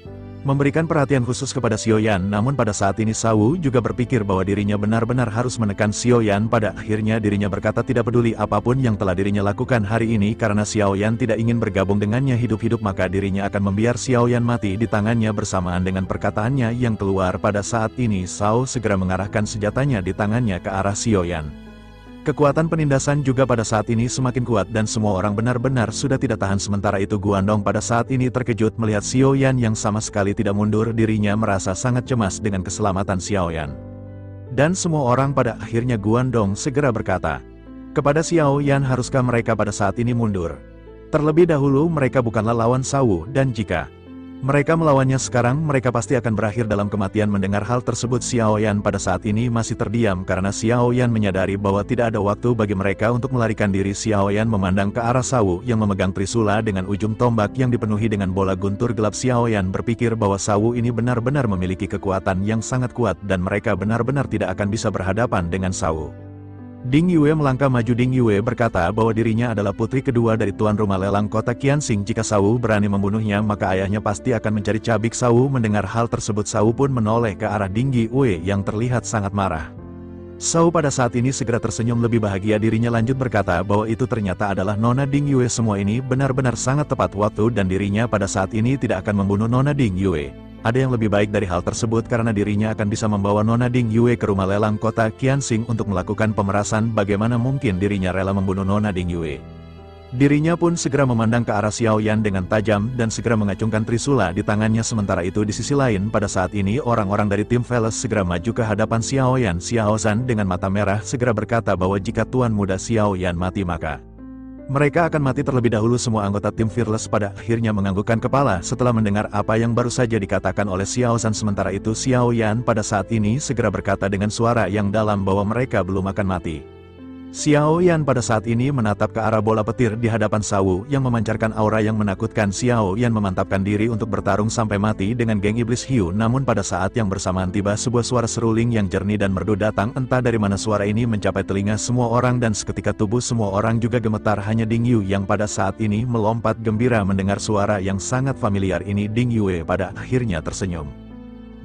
memberikan perhatian khusus kepada Xiao Yan. Namun pada saat ini Shao juga berpikir bahwa dirinya benar-benar harus menekan Xiao Yan. Pada akhirnya dirinya berkata tidak peduli apapun yang telah dirinya lakukan hari ini, karena Xiao Yan tidak ingin bergabung dengannya hidup-hidup maka dirinya akan membiar Xiao Yan mati di tangannya. Bersamaan dengan perkataannya yang keluar pada saat ini, Shao segera mengarahkan senjatanya di tangannya ke arah Xiao Yan. Kekuatan penindasan juga pada saat ini semakin kuat dan semua orang benar-benar sudah tidak tahan. Sementara itu Guandong pada saat ini terkejut melihat Xiao Yan yang sama sekali tidak mundur. Dirinya merasa sangat cemas dengan keselamatan Xiao Yan. Dan semua orang pada akhirnya Guandong segera berkata kepada Xiao Yan, haruskah mereka pada saat ini mundur? Terlebih dahulu mereka bukanlah lawan Shao dan jika mereka melawannya sekarang, mereka pasti akan berakhir dalam kematian. Mendengar hal tersebut, Xiao Yan pada saat ini masih terdiam karena Xiao Yan menyadari bahwa tidak ada waktu bagi mereka untuk melarikan diri. Xiao Yan memandang ke arah Shao yang memegang trisula dengan ujung tombak yang dipenuhi dengan bola guntur gelap. Xiao Yan berpikir bahwa Shao ini benar-benar memiliki kekuatan yang sangat kuat dan mereka benar-benar tidak akan bisa berhadapan dengan Shao. Ding Yue melangkah maju. Ding Yue berkata bahwa dirinya adalah putri kedua dari tuan rumah lelang kota Qianxing. Jika Shao berani membunuhnya maka ayahnya pasti akan mencari cabik. Shao mendengar hal tersebut, Shao pun menoleh ke arah Ding Yue yang terlihat sangat marah. Shao pada saat ini segera tersenyum lebih bahagia. Dirinya lanjut berkata bahwa itu ternyata adalah Nona Ding Yue. Semua ini benar-benar sangat tepat waktu dan dirinya pada saat ini tidak akan membunuh Nona Ding Yue. Ada yang lebih baik dari hal tersebut karena dirinya akan bisa membawa Nona Ding Yue ke rumah lelang kota Qianxing untuk melakukan pemerasan. Bagaimana mungkin dirinya rela membunuh Nona Ding Yue? Dirinya pun segera memandang ke arah Xiao Yan dengan tajam dan segera mengacungkan trisula di tangannya. Sementara itu di sisi lain pada saat ini orang-orang dari tim Veles segera maju ke hadapan Xiao Yan. Xiao Zhan dengan mata merah segera berkata bahwa jika tuan muda Xiao Yan mati maka mereka akan mati terlebih dahulu. Semua anggota tim Fearless pada akhirnya menganggukkan kepala setelah mendengar apa yang baru saja dikatakan oleh Xiao Zhan. Sementara itu Xiao Yan pada saat ini segera berkata dengan suara yang dalam bahwa mereka belum akan mati. Xiao Yan pada saat ini menatap ke arah bola petir di hadapan Shao yang memancarkan aura yang menakutkan. Xiao Yan memantapkan diri untuk bertarung sampai mati dengan geng Iblis Hiu. Namun pada saat yang bersamaan tiba sebuah suara seruling yang jernih dan merdu datang. Entah dari mana suara ini mencapai telinga semua orang dan seketika tubuh semua orang juga gemetar. Hanya Ding Yu yang pada saat ini melompat gembira mendengar suara yang sangat familiar ini. Ding Yue pada akhirnya tersenyum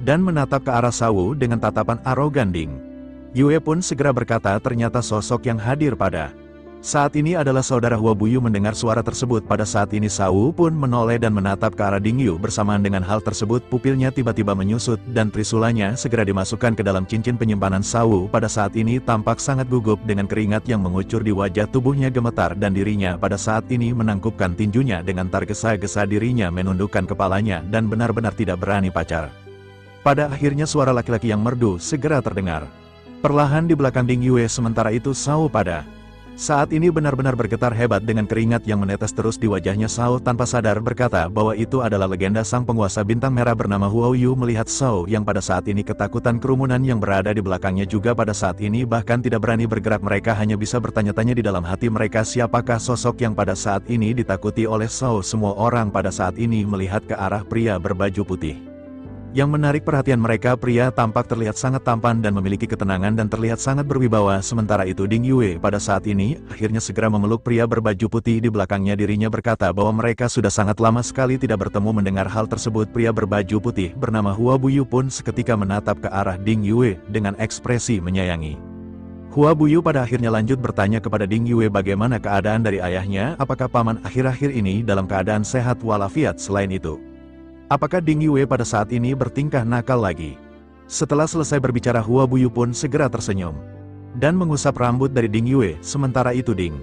dan menatap ke arah Shao dengan tatapan arogan. Ding Yue pun segera berkata ternyata sosok yang hadir pada saat ini adalah saudara Hua Buyu. Mendengar suara tersebut pada saat ini Shao pun menoleh dan menatap ke arah Ding Yu. Bersamaan dengan hal tersebut pupilnya tiba-tiba menyusut dan trisulanya segera dimasukkan ke dalam cincin penyimpanan. Shao pada saat ini tampak sangat gugup dengan keringat yang mengucur di wajah. Tubuhnya gemetar dan dirinya pada saat ini menangkupkan tinjunya dengan tergesa-gesa. Dirinya menundukkan kepalanya dan benar-benar tidak berani pacar. Pada akhirnya suara laki-laki yang merdu segera terdengar perlahan di belakang Ding Yue. Sementara itu Shao pada saat ini benar-benar bergetar hebat dengan keringat yang menetes terus di wajahnya. Shao tanpa sadar berkata bahwa itu adalah legenda sang penguasa bintang merah bernama Huo Yu. Melihat Shao yang pada saat ini ketakutan, kerumunan yang berada di belakangnya juga pada saat ini bahkan tidak berani bergerak. Mereka hanya bisa bertanya-tanya di dalam hati mereka siapakah sosok yang pada saat ini ditakuti oleh Shao. Semua orang pada saat ini melihat ke arah pria berbaju putih Yang menarik perhatian mereka, pria tampak terlihat sangat tampan dan memiliki ketenangan dan terlihat sangat berwibawa. Sementara itu Ding Yue pada saat ini akhirnya segera memeluk pria berbaju putih di belakangnya. Dirinya berkata bahwa mereka sudah sangat lama sekali tidak bertemu. Mendengar hal tersebut, pria berbaju putih bernama Hua Buyu pun seketika menatap ke arah Ding Yue dengan ekspresi menyayangi. Hua Buyu pada akhirnya lanjut bertanya kepada Ding Yue bagaimana keadaan dari ayahnya, apakah paman akhir-akhir ini dalam keadaan sehat walafiat. Selain itu, apakah Ding Yue pada saat ini bertingkah nakal lagi? Setelah selesai berbicara, Hua Buyu pun segera tersenyum dan mengusap rambut dari Ding Yue. Sementara itu Ding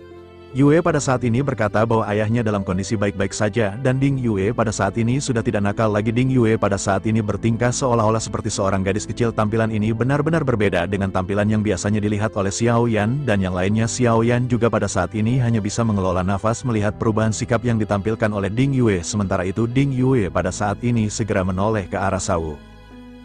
Yue pada saat ini berkata bahwa ayahnya dalam kondisi baik-baik saja dan Ding Yue pada saat ini sudah tidak nakal lagi. Ding Yue pada saat ini bertingkah seolah-olah seperti seorang gadis kecil. Tampilan ini benar-benar berbeda dengan tampilan yang biasanya dilihat oleh Xiao Yan dan yang lainnya. Xiao Yan juga pada saat ini hanya bisa mengelola nafas melihat perubahan sikap yang ditampilkan oleh Ding Yue. Sementara itu Ding Yue pada saat ini segera menoleh ke arah Shao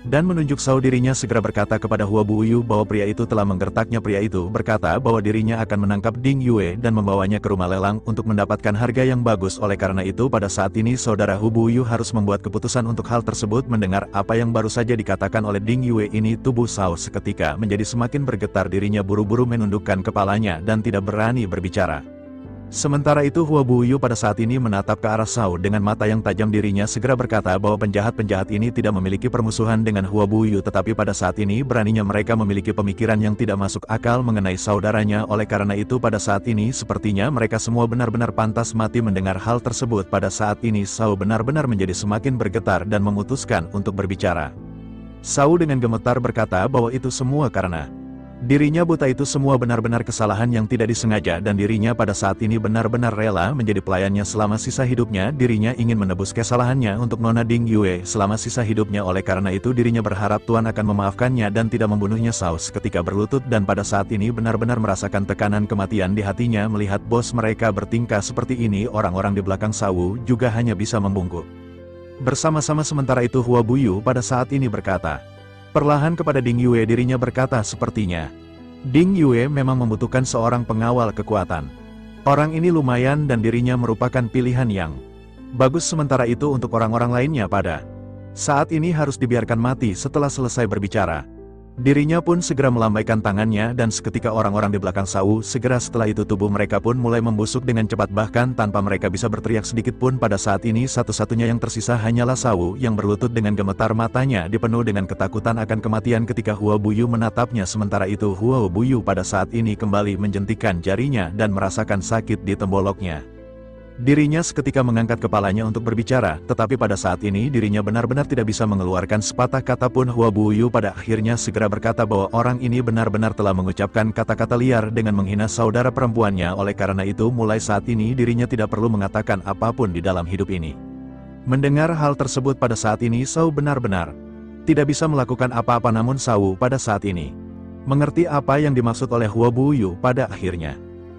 dan menunjuk Shao. Dirinya segera berkata kepada Hua Buyu bahwa pria itu telah menggertaknya. Pria itu berkata bahwa dirinya akan menangkap Ding Yue dan membawanya ke rumah lelang untuk mendapatkan harga yang bagus. Oleh karena itu pada saat ini saudara Hua Buyu harus membuat keputusan untuk hal tersebut. Mendengar apa yang baru saja dikatakan oleh Ding Yue ini, tubuh Shao seketika menjadi semakin bergetar. Dirinya buru-buru menundukkan kepalanya dan tidak berani berbicara. Sementara itu Hua Buyu pada saat ini menatap ke arah Shao dengan mata yang tajam. Dirinya segera berkata bahwa penjahat-penjahat ini tidak memiliki permusuhan dengan Hua Buyu, tetapi pada saat ini beraninya mereka memiliki pemikiran yang tidak masuk akal mengenai saudaranya. Oleh karena itu pada saat ini sepertinya mereka semua benar-benar pantas mati. Mendengar hal tersebut pada saat ini Shao benar-benar menjadi semakin bergetar dan memutuskan untuk berbicara. Shao dengan gemetar berkata bahwa itu semua karena dirinya buta. Itu semua benar-benar kesalahan yang tidak disengaja dan dirinya pada saat ini benar-benar rela menjadi pelayannya selama sisa hidupnya. Dirinya ingin menebus kesalahannya untuk Nona Ding Yue selama sisa hidupnya. Oleh karena itu dirinya berharap Tuan akan memaafkannya dan tidak membunuhnya. Shao seketika berlutut dan pada saat ini benar-benar merasakan tekanan kematian di hatinya melihat bos mereka bertingkah seperti ini. Orang-orang di belakang Shao juga hanya bisa membungkuk bersama-sama. Sementara itu Hua Buyu pada saat ini berkata perlahan kepada Ding Yue. Dirinya berkata sepertinya Ding Yue memang membutuhkan seorang pengawal kekuatan. Orang ini lumayan dan dirinya merupakan pilihan yang bagus. Sementara itu untuk orang-orang lainnya pada saat ini harus dibiarkan mati. Setelah selesai berbicara, dirinya pun segera melambaikan tangannya dan seketika orang-orang di belakang Shao segera setelah itu tubuh mereka pun mulai membusuk dengan cepat bahkan tanpa mereka bisa berteriak sedikit pun. Pada saat ini satu-satunya yang tersisa hanyalah Shao yang berlutut dengan gemetar, matanya dipenuh dengan ketakutan akan kematian ketika Hua Buyu menatapnya. Sementara itu Hua Buyu pada saat ini kembali menjentikan jarinya dan merasakan sakit di temboloknya. Dirinya seketika mengangkat kepalanya untuk berbicara, tetapi pada saat ini dirinya benar-benar tidak bisa mengeluarkan sepatah kata pun. Hua Buyu pada akhirnya segera berkata bahwa orang ini benar-benar telah mengucapkan kata-kata liar dengan menghina saudara perempuannya. Oleh karena itu mulai saat ini dirinya tidak perlu mengatakan apapun di dalam hidup ini. Mendengar hal tersebut pada saat ini Shao benar-benar tidak bisa melakukan apa-apa. Namun Shao pada saat ini mengerti apa yang dimaksud oleh Hua Buyu. Pada akhirnya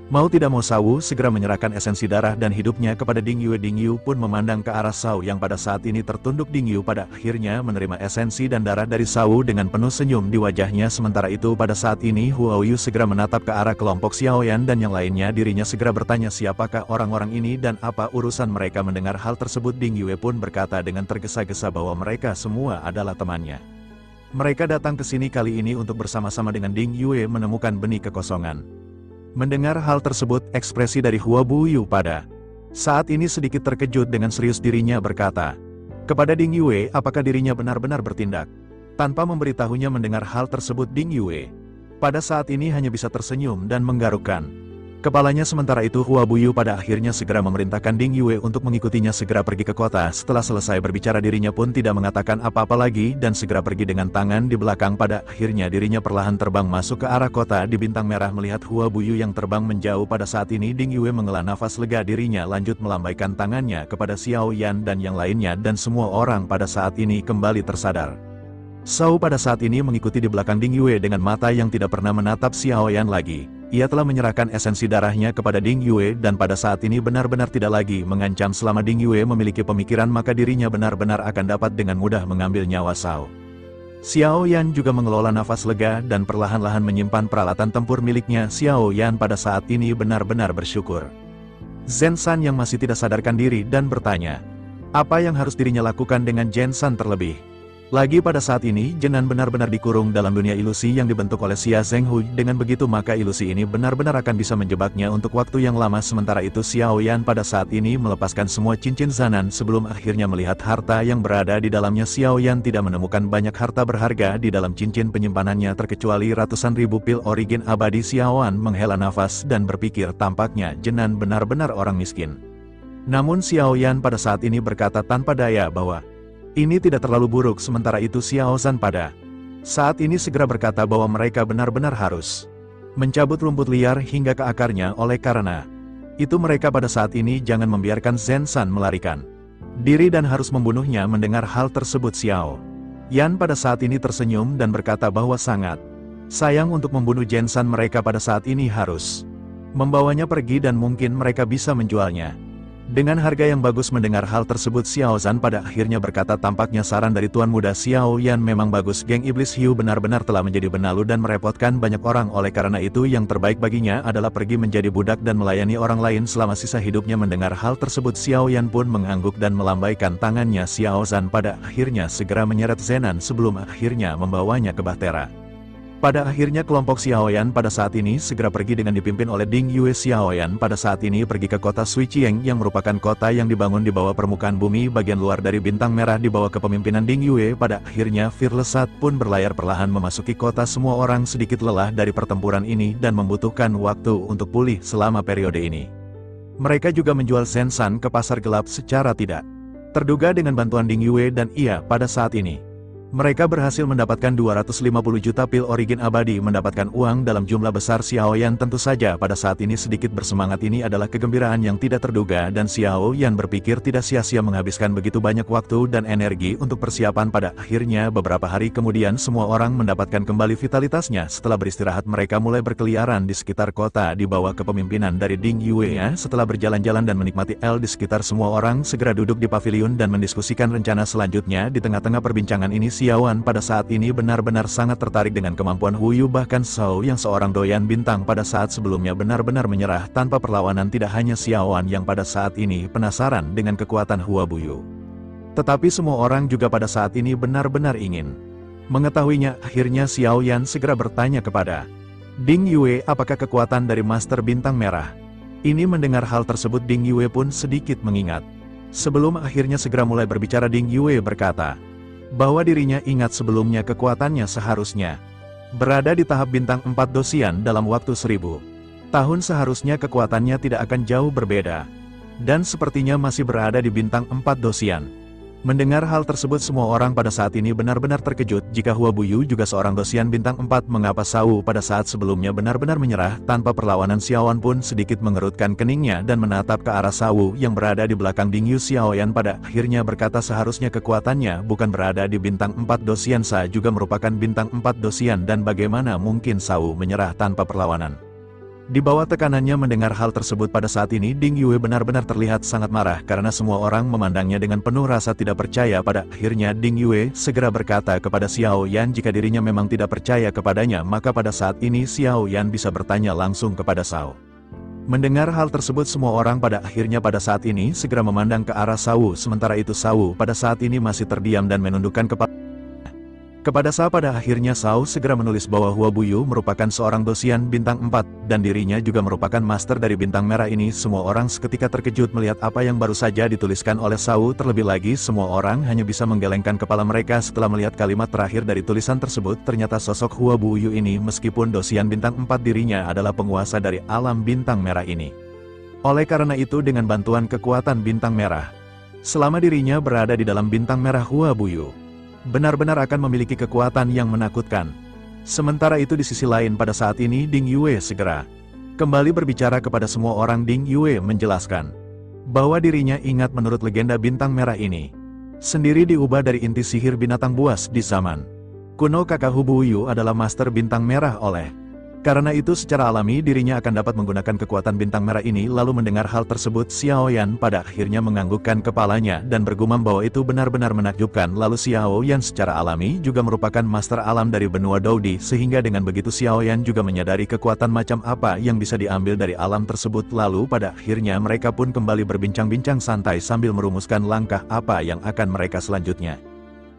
mau tidak mau Shao segera menyerahkan esensi darah dan hidupnya kepada Ding Yue. Ding Yue pun memandang ke arah Shao yang pada saat ini tertunduk. Ding Yue pada akhirnya menerima esensi dan darah dari Shao dengan penuh senyum di wajahnya. Sementara itu pada saat ini Hua Buyu segera menatap ke arah kelompok Xiao Yan dan yang lainnya. Dirinya segera bertanya siapakah orang-orang ini dan apa urusan mereka. Mendengar hal tersebut Ding Yue pun berkata dengan tergesa-gesa bahwa mereka semua adalah temannya. Mereka datang ke sini kali ini untuk bersama-sama dengan Ding Yue menemukan benih kekosongan. Mendengar hal tersebut, ekspresi dari Hua Buyu pada saat ini sedikit terkejut. Dengan serius dirinya berkata kepada Ding Yue apakah dirinya benar-benar bertindak tanpa memberitahunya. Mendengar hal tersebut Ding Yue pada saat ini hanya bisa tersenyum dan menggarukkan kepalanya. Sementara itu Hua Buyu pada akhirnya segera memerintahkan Ding Yue untuk mengikutinya segera pergi ke kota. Setelah selesai berbicara dirinya pun tidak mengatakan apa-apa lagi dan segera pergi dengan tangan di belakang. Pada akhirnya dirinya perlahan terbang masuk ke arah kota di bintang merah. Melihat Hua Buyu yang terbang menjauh pada saat ini Ding Yue menghela nafas lega. Dirinya lanjut melambaikan tangannya kepada Xiao Yan dan yang lainnya dan semua orang pada saat ini kembali tersadar. Shao pada saat ini mengikuti di belakang Ding Yue dengan mata yang tidak pernah menatap Xiao Yan lagi. Ia telah menyerahkan esensi darahnya kepada Ding Yue dan pada saat ini benar-benar tidak lagi mengancam. Selama Ding Yue memiliki pemikiran maka dirinya benar-benar akan dapat dengan mudah mengambil nyawa Shao. Xiao Yan juga mengelola nafas lega dan perlahan-lahan menyimpan peralatan tempur miliknya. Xiao Yan pada saat ini benar-benar bersyukur. Zhen San yang masih tidak sadarkan diri dan bertanya apa yang harus dirinya lakukan dengan Zhen San terlebih Lagi pada saat ini, Jenan benar-benar dikurung dalam dunia ilusi yang dibentuk oleh Xia Zhenghui. Dengan begitu maka ilusi ini benar-benar akan bisa menjebaknya untuk waktu yang lama. Sementara itu Xiao Yan pada saat ini melepaskan semua cincin Zanan sebelum akhirnya melihat harta yang berada di dalamnya. Xiao Yan tidak menemukan banyak harta berharga di dalam cincin penyimpanannya terkecuali ratusan ribu pil origin abadi. Xiao Yan menghela nafas dan berpikir tampaknya Jenan benar-benar orang miskin. Namun Xiao Yan pada saat ini berkata tanpa daya bahwa ini tidak terlalu buruk. Sementara itu Xiao Zhan pada saat ini segera berkata bahwa mereka benar-benar harus mencabut rumput liar hingga ke akarnya. Oleh karena itu mereka pada saat ini jangan membiarkan Zhen San melarikan diri dan harus membunuhnya. Mendengar hal tersebut Xiao Yan pada saat ini tersenyum dan berkata bahwa sangat sayang untuk membunuh Zhen San. Mereka pada saat ini harus membawanya pergi dan mungkin mereka bisa menjualnya dengan harga yang bagus. Mendengar hal tersebut Xiao Zhan pada akhirnya berkata tampaknya saran dari Tuan Muda Xiao Yan memang bagus. Geng Iblis Hiu benar-benar telah menjadi benalu dan merepotkan banyak orang. Oleh karena itu yang terbaik baginya adalah pergi menjadi budak dan melayani orang lain selama sisa hidupnya. Mendengar hal tersebut Xiao Yan pun mengangguk dan melambaikan tangannya. Xiao Zhan pada akhirnya segera menyeret Zenan sebelum akhirnya membawanya ke Bahtera. Pada akhirnya kelompok Xiao Yan pada saat ini segera pergi dengan dipimpin oleh Ding Yue. Xiao Yan pada saat ini pergi ke kota Suiqiang yang merupakan kota yang dibangun di bawah permukaan bumi. Bagian luar dari bintang merah di bawah kepemimpinan Ding Yue. Pada akhirnya Fearless Sat pun berlayar perlahan memasuki kota. Semua orang sedikit lelah dari pertempuran ini dan membutuhkan waktu untuk pulih selama periode ini. Mereka juga menjual Zhen San ke pasar gelap secara tidak terduga dengan bantuan Ding Yue dan ia pada saat ini mereka berhasil mendapatkan 250 juta pil origin abadi. Mendapatkan uang dalam jumlah besar Xiao Yan tentu saja pada saat ini sedikit bersemangat. Ini adalah kegembiraan yang tidak terduga dan Xiao Yan berpikir tidak sia-sia menghabiskan begitu banyak waktu dan energi untuk persiapan. Pada akhirnya beberapa hari kemudian semua orang mendapatkan kembali vitalitasnya. Setelah beristirahat mereka mulai berkeliaran di sekitar kota di bawah kepemimpinan dari Ding Yue. Setelah berjalan-jalan dan menikmati di sekitar, semua orang segera duduk di pavilion dan mendiskusikan rencana selanjutnya. Di tengah-tengah perbincangan ini Xiao Yan pada saat ini benar-benar sangat tertarik dengan kemampuan Hu Yu. Bahkan Shao yang seorang doyan bintang pada saat sebelumnya benar-benar menyerah tanpa perlawanan. Tidak hanya Xiao Yan yang pada saat ini penasaran dengan kekuatan Hua Buyu, tetapi semua orang juga pada saat ini benar-benar ingin mengetahuinya. Akhirnya Xiao Yan segera bertanya kepada Ding Yue apakah kekuatan dari Master Bintang Merah ini. Mendengar hal tersebut Ding Yue pun sedikit mengingat. Sebelum akhirnya segera mulai berbicara Ding Yue berkata bahwa dirinya ingat sebelumnya kekuatannya seharusnya berada di tahap bintang 4 dosian dalam waktu 1000 tahun. Seharusnya kekuatannya tidak akan jauh berbeda dan sepertinya masih berada di bintang 4 dosian. Mendengar hal tersebut semua orang pada saat ini benar-benar terkejut. Jika Hua Buyu juga seorang dosian bintang 4, mengapa Shao pada saat sebelumnya benar-benar menyerah tanpa perlawanan? Xiao Yan pun sedikit mengerutkan keningnya dan menatap ke arah Shao yang berada di belakang Ding Yu. Xiao Yan pada akhirnya berkata seharusnya kekuatannya bukan berada di bintang 4 dosian. Sa juga merupakan bintang 4 dosian dan bagaimana mungkin Shao menyerah tanpa perlawanan? Di bawah tekanannya mendengar hal tersebut pada saat ini Ding Yue benar-benar terlihat sangat marah karena semua orang memandangnya dengan penuh rasa tidak percaya. Pada akhirnya Ding Yue segera berkata kepada Xiao Yan jika dirinya memang tidak percaya kepadanya maka pada saat ini Xiao Yan bisa bertanya langsung kepada Shao. Mendengar hal tersebut semua orang pada akhirnya pada saat ini segera memandang ke arah Shao. Sementara itu Shao pada saat ini masih terdiam dan menundukkan kepala kepada Shao. Pada akhirnya Shao segera menulis bahwa Hua Buyu merupakan seorang dosian bintang 4 dan dirinya juga merupakan master dari bintang merah ini. Semua orang seketika terkejut melihat apa yang baru saja dituliskan oleh Shao. Terlebih lagi semua orang hanya bisa menggelengkan kepala mereka setelah melihat kalimat terakhir dari tulisan tersebut. Ternyata sosok Hua Buyu ini meskipun dosian bintang 4 dirinya adalah penguasa dari alam bintang merah ini. Oleh karena itu dengan bantuan kekuatan bintang merah, selama dirinya berada di dalam bintang merah Hua Buyu benar-benar akan memiliki kekuatan yang menakutkan. Sementara itu di sisi lain pada saat ini Ding Yue segera kembali berbicara kepada semua orang. Ding Yue menjelaskan bahwa dirinya ingat menurut legenda bintang merah ini sendiri diubah dari inti sihir binatang buas di zaman kuno. Kakak Hu Buyu adalah master bintang merah oleh karena itu secara alami dirinya akan dapat menggunakan kekuatan bintang merah ini. Lalu mendengar hal tersebut Xiao Yan pada akhirnya menganggukkan kepalanya dan bergumam bahwa itu benar-benar menakjubkan. Lalu Xiao Yan secara alami juga merupakan master alam dari benua Doudi sehingga dengan begitu Xiao Yan juga menyadari kekuatan macam apa yang bisa diambil dari alam tersebut. Lalu pada akhirnya mereka pun kembali berbincang-bincang santai sambil merumuskan langkah apa yang akan mereka selanjutnya.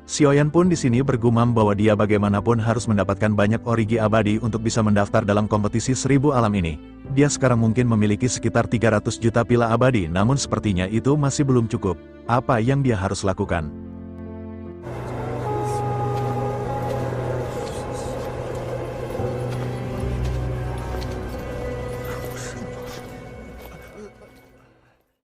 Xiaoyan pun di sini bergumam bahwa dia bagaimanapun harus mendapatkan banyak origi abadi untuk bisa mendaftar dalam kompetisi 1000 alam ini. Dia sekarang mungkin memiliki sekitar 300 juta pila abadi, namun sepertinya itu masih belum cukup. Apa yang dia harus lakukan?